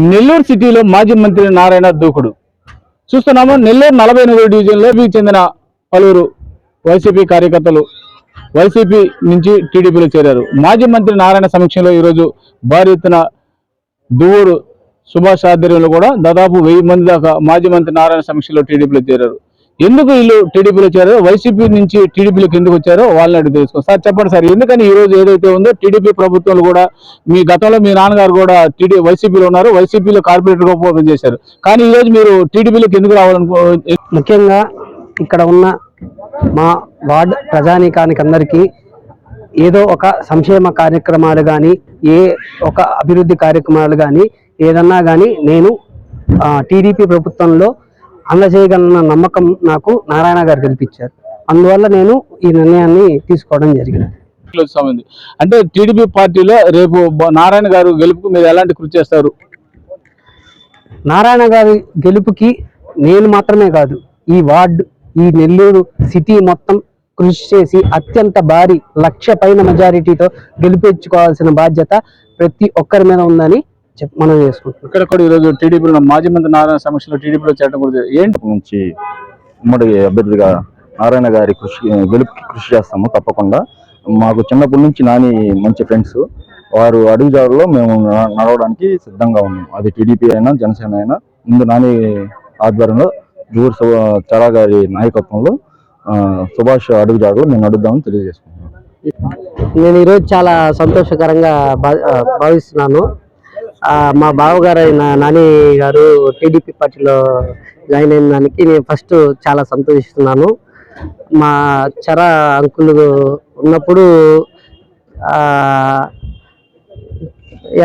నెల్లూరు సిటీలో మాజీ మంత్రి నారాయణ దూకుడు చూస్తున్నాము. నెల్లూరు 48వ డివిజన్లో చెందిన పలువురు వైసీపీ కార్యకర్తలు వైసీపీ నుంచి టీడీపీలో చేరారు. మాజీ మంత్రి నారాయణ సమక్షంలో ఈరోజు భారీ ఎత్తున దువ్వూరు సుభాష్ ఆధ్వర్యంలో కూడా దాదాపు 1000 మంది దాకా మాజీ మంత్రి నారాయణ సమక్షంలో టీడీపీలో చేరారు. ఎందుకు వీళ్ళు టీడీపీలో చేరారో, వైసీపీ నుంచి టీడీపీలోకి ఎందుకు వచ్చారో వాళ్ళని అడిగి తెలుసుకో. సార్ చెప్పండి సార్, ఎందుకని ఈ రోజు ఏదైతే ఉందో టీడీపీ ప్రభుత్వంలో కూడా మీ గతంలో మీ నాన్నగారు కూడా వైసీపీలో ఉన్నారు, వైసీపీలో కార్పొరేటర్గా పోటీ చేశారు, కానీ ఈ రోజు మీరు టీడీపీలోకి ఎందుకు రావాలనుకో? ముఖ్యంగా ఇక్కడ ఉన్న మా వార్డ్ ప్రజానీకానికి అందరికీ ఏదో ఒక సంక్షేమ కార్యక్రమాలు కానీ ఒక అభివృద్ధి కార్యక్రమాలు కానీ ఏదన్నా కానీ నేను టీడీపీ ప్రభుత్వంలో అందజేయగలన్న నమ్మకం నాకు నారాయణ గారు కల్పించారు. అందువల్ల నేను ఈ నిర్ణయాన్ని తీసుకోవడం జరిగింది. అంటే టీడీపీ పార్టీలో రేపు నారాయణ గారు గెలుపుకు మీరు ఎలాంటి కృషి చేస్తారు? నారాయణ గారి గెలుపుకి నేను మాత్రమే కాదు, ఈ వార్డు, ఈ నెల్లూరు సిటీ మొత్తం కృషి చేసి అత్యంత భారీ 1,00,000 పైన మెజారిటీతో గెలిపించుకోవాల్సిన బాధ్యత ప్రతి ఒక్కరి మీద ఉందని మనం చేసుకుంటాం. ఇక్కడ కూడా ఈరోజు టీడీపీలో మాజీ మంత్రి నారాయణ సమక్షంలో టీడీపీలో చేరడం కూడా ఏంటి నుంచి ఉమ్మడి అభ్యర్థిగా నారాయణ గారి గెలుపుకి కృషి చేస్తాము తప్పకుండా. మాకు చిన్నప్పటి నుంచి నాని మంచి ఫ్రెండ్స్, వారు అడుగుజాడలో మేము నడవడానికి సిద్ధంగా ఉన్నాం. అది టీడీపీ అయినా జనసేన అయినా ముందు నాని ఆధ్వర్యంలో జూర్ చరా గారి నాయకత్వంలో సుభాష్ అడుగుజాడలో మేము నడుద్దామని తెలియజేసుకుంటున్నాం. నేను ఈరోజు చాలా సంతోషకరంగా భావిస్తున్నాను. మా బావగారు అయిన నాని గారు టీడీపీ పార్టీలో జాయిన్ అయిన దానికి నేను ఫస్ట్ చాలా సంతోషిస్తున్నాను. మా చరా అంకులు ఉన్నప్పుడు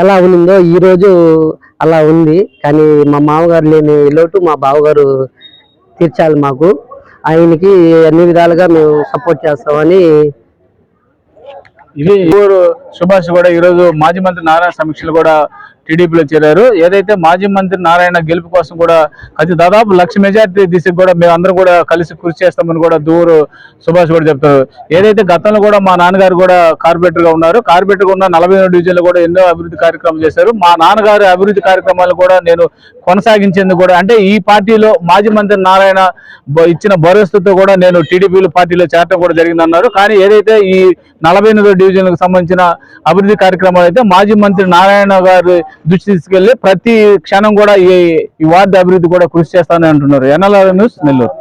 ఎలా ఉన్నిందో ఈరోజు అలా ఉంది, కానీ మా మామగారు లేని లోటు మా బావగారు తీర్చాలి. మాకు ఆయనకి అన్ని విధాలుగా మేము సపోర్ట్ చేస్తామని. ఇది సుభాష్ కూడా ఈరోజు మాజీ మంత్రి నారాయణ సమీక్షలు కూడా టీడీపీలో చేరారు. ఏదైతే మాజీ మంత్రి నారాయణ గెలుపు కోసం కూడా దాదాపు 1,00,000 మెజార్టీ దిశకు కూడా మేము అందరూ కూడా కలిసి కృషి చేస్తామని కూడా దూరు సుభాష్ కూడా చెప్తారు. ఏదైతే గతంలో కూడా మా నాన్నగారు కూడా కార్పొరేటర్గా ఉన్నారు, కార్పొరేటర్గా ఉన్న 48 డివిజన్లో కూడా ఎన్నో అభివృద్ధి కార్యక్రమాలు చేశారు. మా నాన్నగారి అభివృద్ధి కార్యక్రమాలు కూడా నేను కొనసాగించేందుకు కూడా, అంటే ఈ పార్టీలో మాజీ మంత్రి నారాయణ ఇచ్చిన భరోసాతో కూడా నేను టీడీపీలో పార్టీలో చేరడం కూడా జరిగిందన్నారు. కానీ ఏదైతే ఈ 48 డివిజన్లకు సంబంధించిన అభివృద్ధి కార్యక్రమాలు అయితే మాజీ మంత్రి నారాయణ గారు దృష్టి తీసుకెళ్లి ప్రతి క్షణం కూడా ఈ వార్డు అభివృద్ధి కూడా కృషి చేస్తానని అంటున్నారు. NLR news, Nellore.